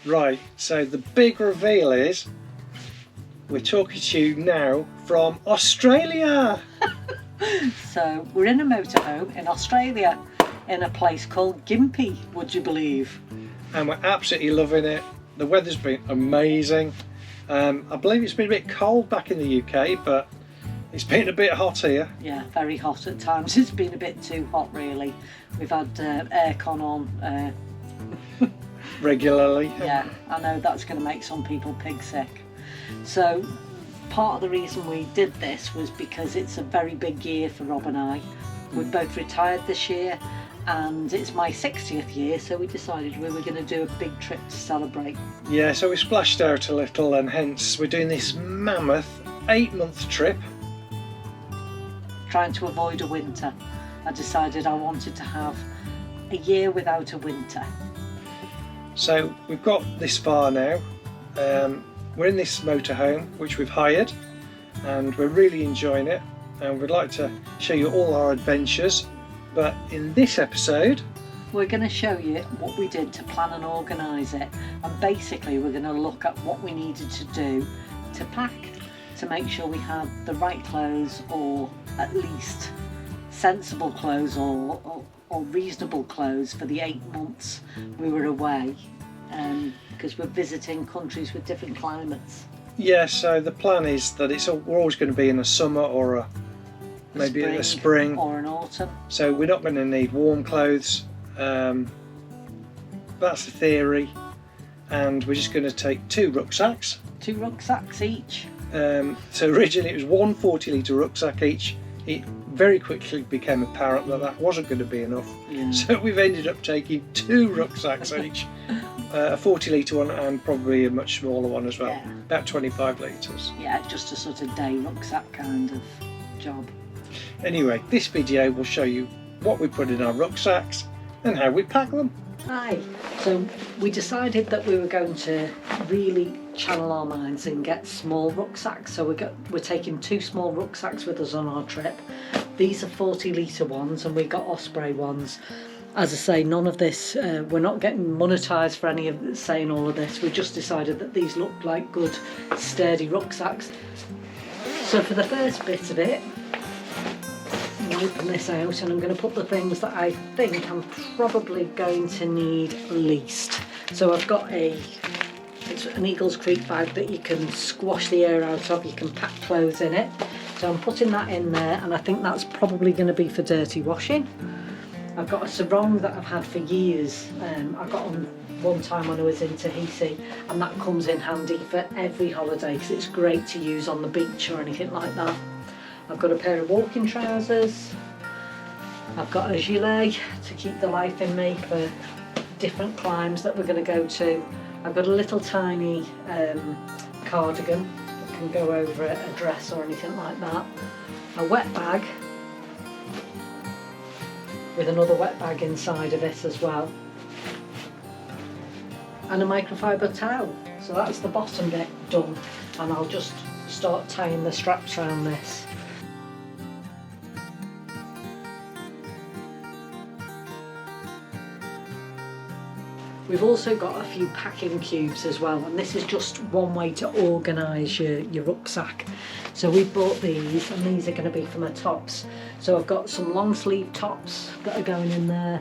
Right, so the big reveal is we're talking to you now from Australia. So we're in a motorhome in Australia in a place called Gympie, would you believe? And we're absolutely loving it. The weather's been amazing. I believe it's been a bit cold back in the UK, but it's been a bit hot here. Yeah, very hot at times. It's been a bit too hot really. We've had aircon on Regularly. yeah, I know that's going to make some people pig sick. So part of the reason we did this was because it's a very big year for Rob and I. We've both retired this year and it's my 60th year, so we decided we were going to do a big trip to celebrate. Yeah, so we splashed out a little and hence we're doing this mammoth 8-month trip. Trying to avoid a winter. I decided I wanted to have a year without a winter. So we've got this far now. We're in this motorhome which we've hired and we're really enjoying it, and we'd like to show you all our adventures. But in this episode we're going to show you what we did to plan and organise it, and basically we're going to look at what we needed to do to pack to make sure we had the right clothes, or at least sensible clothes or reasonable clothes for the 8 months we were away, because we're visiting countries with different climates. Yeah, so the plan is that we're always going to be in a summer or maybe a spring or an autumn. So we're not going to need warm clothes. That's the theory. And we're just going to take 2 rucksacks. 2 rucksacks each. So originally it was 1 40-litre rucksack each. It very quickly became apparent that that wasn't going to be enough. Yeah. So we've ended up taking 2 rucksacks each. A 40-litre one and probably a much smaller one as well. Yeah. About 25 litres. Yeah, just a sort of day rucksack kind of job. Anyway, this video will show you what we put in our rucksacks and how we pack them. Hi. So we decided that we were going to really channel our minds and get small rucksacks. So we're taking 2 small rucksacks with us on our trip. These are 40-litre ones and we got Osprey ones. As I say, none of this, we're not getting monetised for any of saying all of this. We just decided that these looked like good, sturdy rucksacks. So for the first bit of it, I'm going to open this out and I'm going to put the things that I think I'm probably going to need least. So I've got it's an Eagles Creek bag that you can squash the air out of, you can pack clothes in it. So I'm putting that in there, and I think that's probably going to be for dirty washing. I've got a sarong that I've had for years. I got on one time when I was in Tahiti, and that comes in handy for every holiday because it's great to use on the beach or anything like that. I've got a pair of walking trousers. I've got a gilet to keep the life in me for different climes that we're going to go to. I've got a little tiny cardigan that can go over a dress or anything like that. A wet bag with another wet bag inside of it as well. And a microfiber towel. So that's the bottom bit done, and I'll just start tying the straps around this. We've also got a few packing cubes as well, and this is just one way to organise your rucksack. So we bought these, and these are going to be for my tops. So I've got some long sleeve tops that are going in there.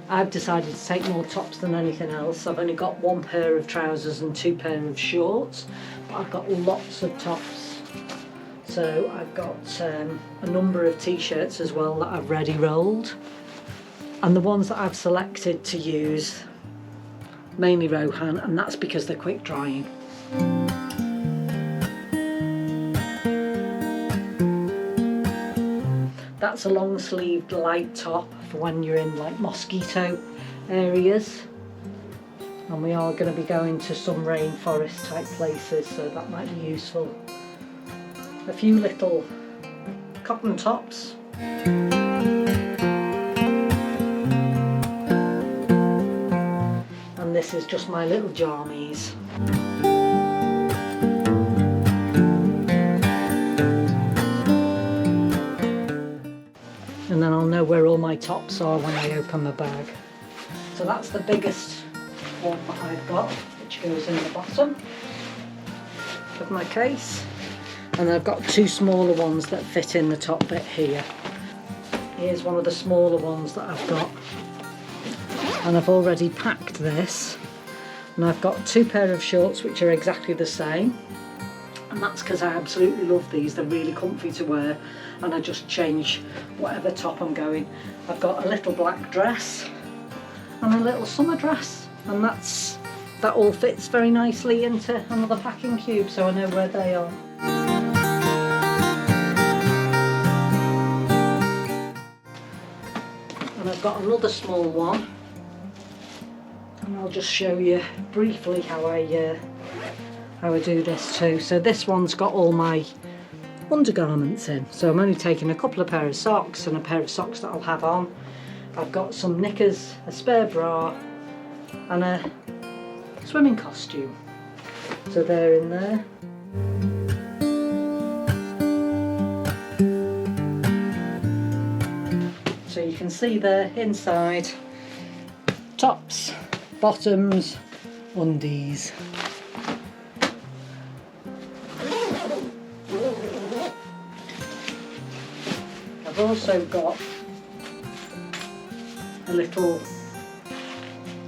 I've decided to take more tops than anything else. I've only got 1 pair of trousers and 2 pair of shorts, but I've got lots of tops. So I've got a number of t-shirts as well that I've ready rolled, and the ones that I've selected to use, mainly Rohan, and that's because they're quick drying. That's a long sleeved light top for when you're in like mosquito areas, and we are going to be going to some rainforest type places, so that might be useful. A few little cotton tops. And this is just my little jammies. And then I'll know where all my tops are when I open the bag. So that's the biggest one that I've got, which goes in the bottom of my case, and I've got two smaller ones that fit in the top bit here. Here's one of the smaller ones that I've got, and I've already packed this, and I've got two pair of shorts which are exactly the same, and that's because I absolutely love these. They're really comfy to wear, and I just change whatever top I'm going. I've got a little black dress and a little summer dress, and that all fits very nicely into another packing cube, so I know where they are. And I've got another small one, and I'll just show you briefly how I do this too. So this one's got all my undergarments in, so I'm only taking a couple of pair of socks and a pair of socks that I'll have on. I've got some knickers, a spare bra and a swimming costume, so they're in there. So you can see there inside, tops, bottoms, undies. I've also got a little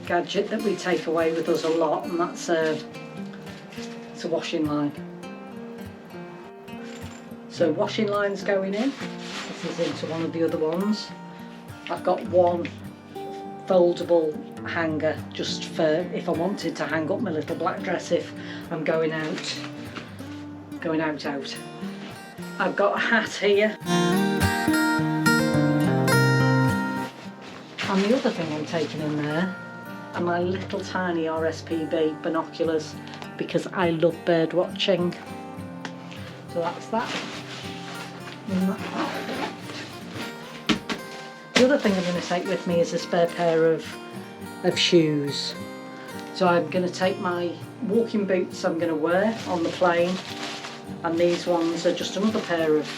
gadget that we take away with us a lot, and that's it's a washing line. So washing line's going in. This is into one of the other ones. I've got one foldable hanger just for if I wanted to hang up my little black dress if I'm going out. I've got a hat here. And the other thing I'm taking in there are my little tiny RSPB binoculars, because I love bird watching. So that's that. And that. The other thing I'm going to take with me is a spare pair of shoes. So I'm going to take my walking boots I'm going to wear on the plane, and these ones are just another pair of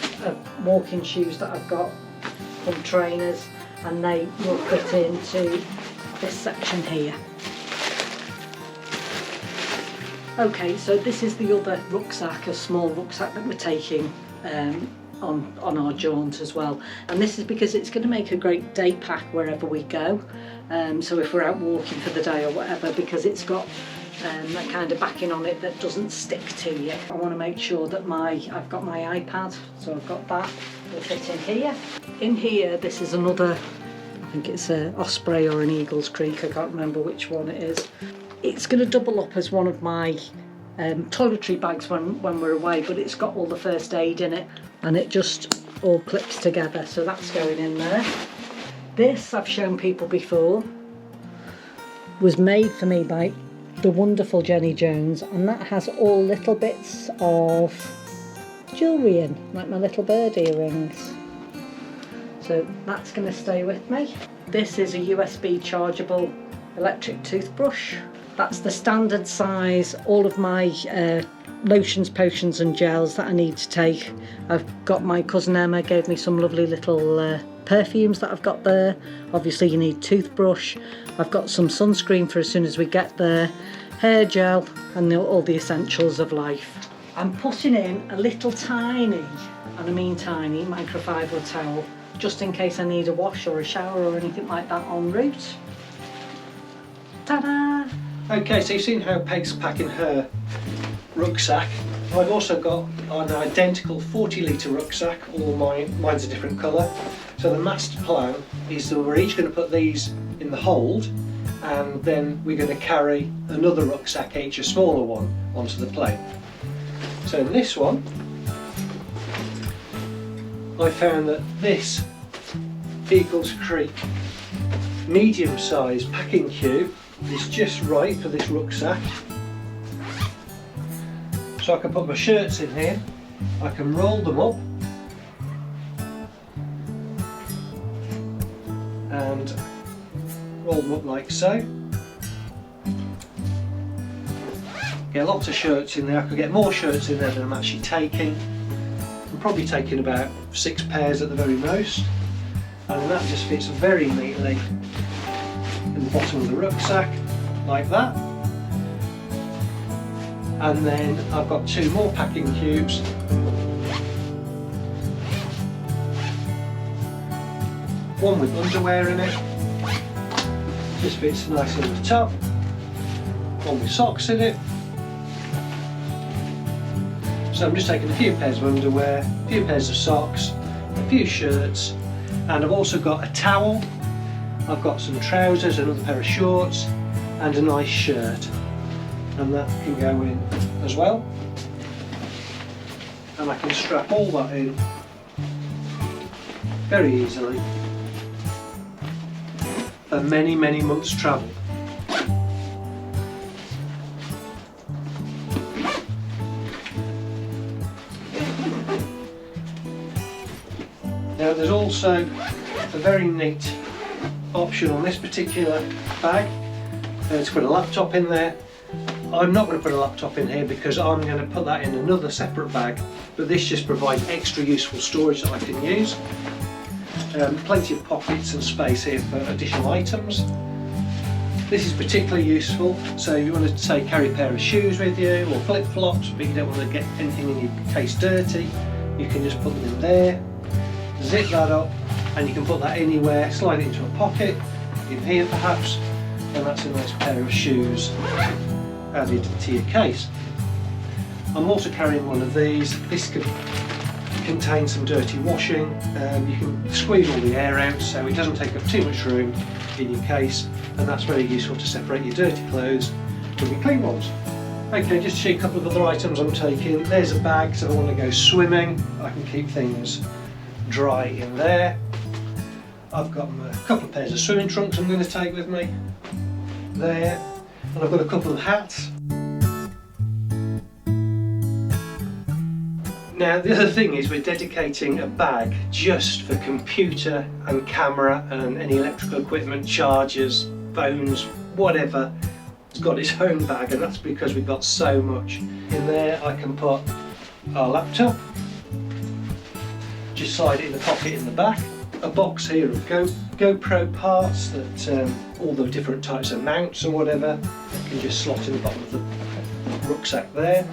walking shoes that I've got from trainers, and they will fit into this section here. Okay, so this is the other rucksack, a small rucksack that we're taking on our jaunt as well, and this is because it's going to make a great day pack wherever we go. So if we're out walking for the day or whatever, because it's got that kind of backing on it that doesn't stick to you. I want to make sure that I've got my iPad, so I've got that will fit in here. In here, this is another, I think it's a Osprey or an Eagles Creek, I can't remember which one it is. It's going to double up as one of my toiletry bags when we're away, but it's got all the first aid in it, and it just all clips together, so that's going in there. This, I've shown people before, was made for me by the wonderful Jenny Jones, and that has all little bits of jewellery in, like my little bird earrings. So that's going to stay with me. This is a USB chargeable electric toothbrush. That's the standard size. All of my lotions, potions and gels that I need to take. I've got my cousin Emma gave me some lovely little perfumes that I've got there. Obviously you need toothbrush. I've got some sunscreen for as soon as we get there, hair gel, and all the essentials of life. I'm putting in a little tiny, and I mean tiny, microfiber towel, just in case I need a wash or a shower or anything like that en route. Ta-da! Okay, so you've seen how Peg's packing her rucksack. I've also got an identical 40-litre rucksack, all mine's a different colour. So the master plan is that we're each going to put these in the hold, and then we're going to carry another rucksack, each a smaller one, onto the plane. So in this one, I found that this Eagles Creek medium-sized packing cube is just right for this rucksack. So I can put my shirts in here, I can roll them up and roll them up like so. Get lots of shirts in there. I could get more shirts in there than I'm actually taking. I'm probably taking about 6 pairs at the very most, and that just fits very neatly in the bottom of the rucksack like that. And then I've got 2 more packing cubes. One with underwear in it, just fits nicely in the top. One with socks in it. So I'm just taking a few pairs of underwear, a few pairs of socks, a few shirts, and I've also got a towel. I've got some trousers, another pair of shorts, and a nice shirt. And that can go in as well. And I can strap all that in very easily for many, many months' travel. Now there's also a very neat option on this particular bag to put a laptop in there. I'm not going to put a laptop in here because I'm going to put that in another separate bag, but this just provides extra useful storage that I can use. Plenty of pockets and space here for additional items. This is particularly useful, so you want to say carry a pair of shoes with you or flip-flops, but you don't want to get anything in your case dirty. You can just put them in there, zip that up, and you can put that anywhere, slide it into a pocket, in here perhaps, and that's a nice pair of shoes added to your case. I'm also carrying one of these. This could contain some dirty washing. You can squeeze all the air out so it doesn't take up too much room in your case, and that's very useful to separate your dirty clothes from your clean ones. Okay, just to show you a couple of other items I'm taking. There's a bag, so if I want to go swimming, I can keep things dry in there. I've got a couple of pairs of swimming trunks I'm going to take with me there, and I've got a couple of hats. Now the other thing is we're dedicating a bag just for computer and camera and any electrical equipment, chargers, phones, whatever. It's got its own bag, and that's because we've got so much. In there I can put our laptop, just slide it in the pocket in the back, a box here of GoPro parts that all the different types of mounts and whatever can just slot in the bottom of the rucksack there.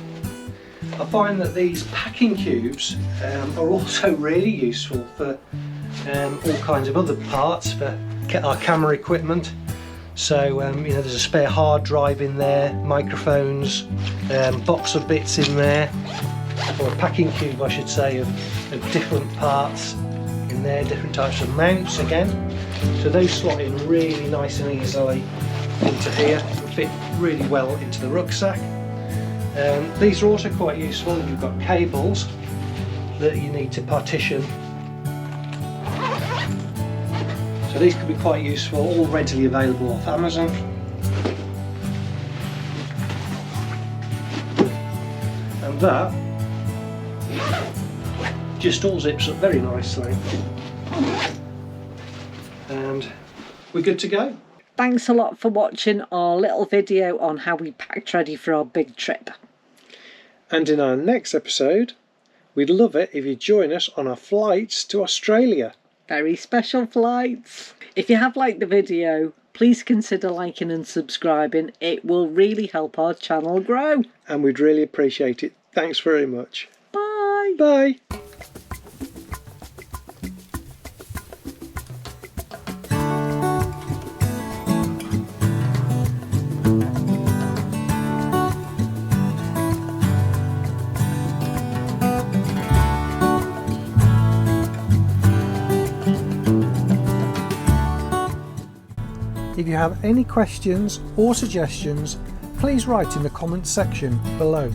I find that these packing cubes are also really useful for all kinds of other parts for our camera equipment. So you know, there's a spare hard drive in there, microphones, box of bits in there, or a packing cube I should say of different parts in there, different types of mounts again. So those slot in really nice and easily into here and fit really well into the rucksack. These are also quite useful if you've got cables that you need to partition. So these could be quite useful, all readily available off Amazon. And that just all zips up very nicely. And we're good to go. Thanks a lot for watching our little video on how we packed ready for our big trip. And in our next episode, we'd love it if you join us on our flights to Australia. Very special flights. If you have liked the video, please consider liking and subscribing. It will really help our channel grow. And we'd really appreciate it. Thanks very much. Bye. Bye. If you have any questions or suggestions, please write in the comments section below.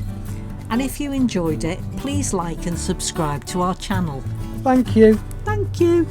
And if you enjoyed it, please like and subscribe to our channel. Thank you. Thank you.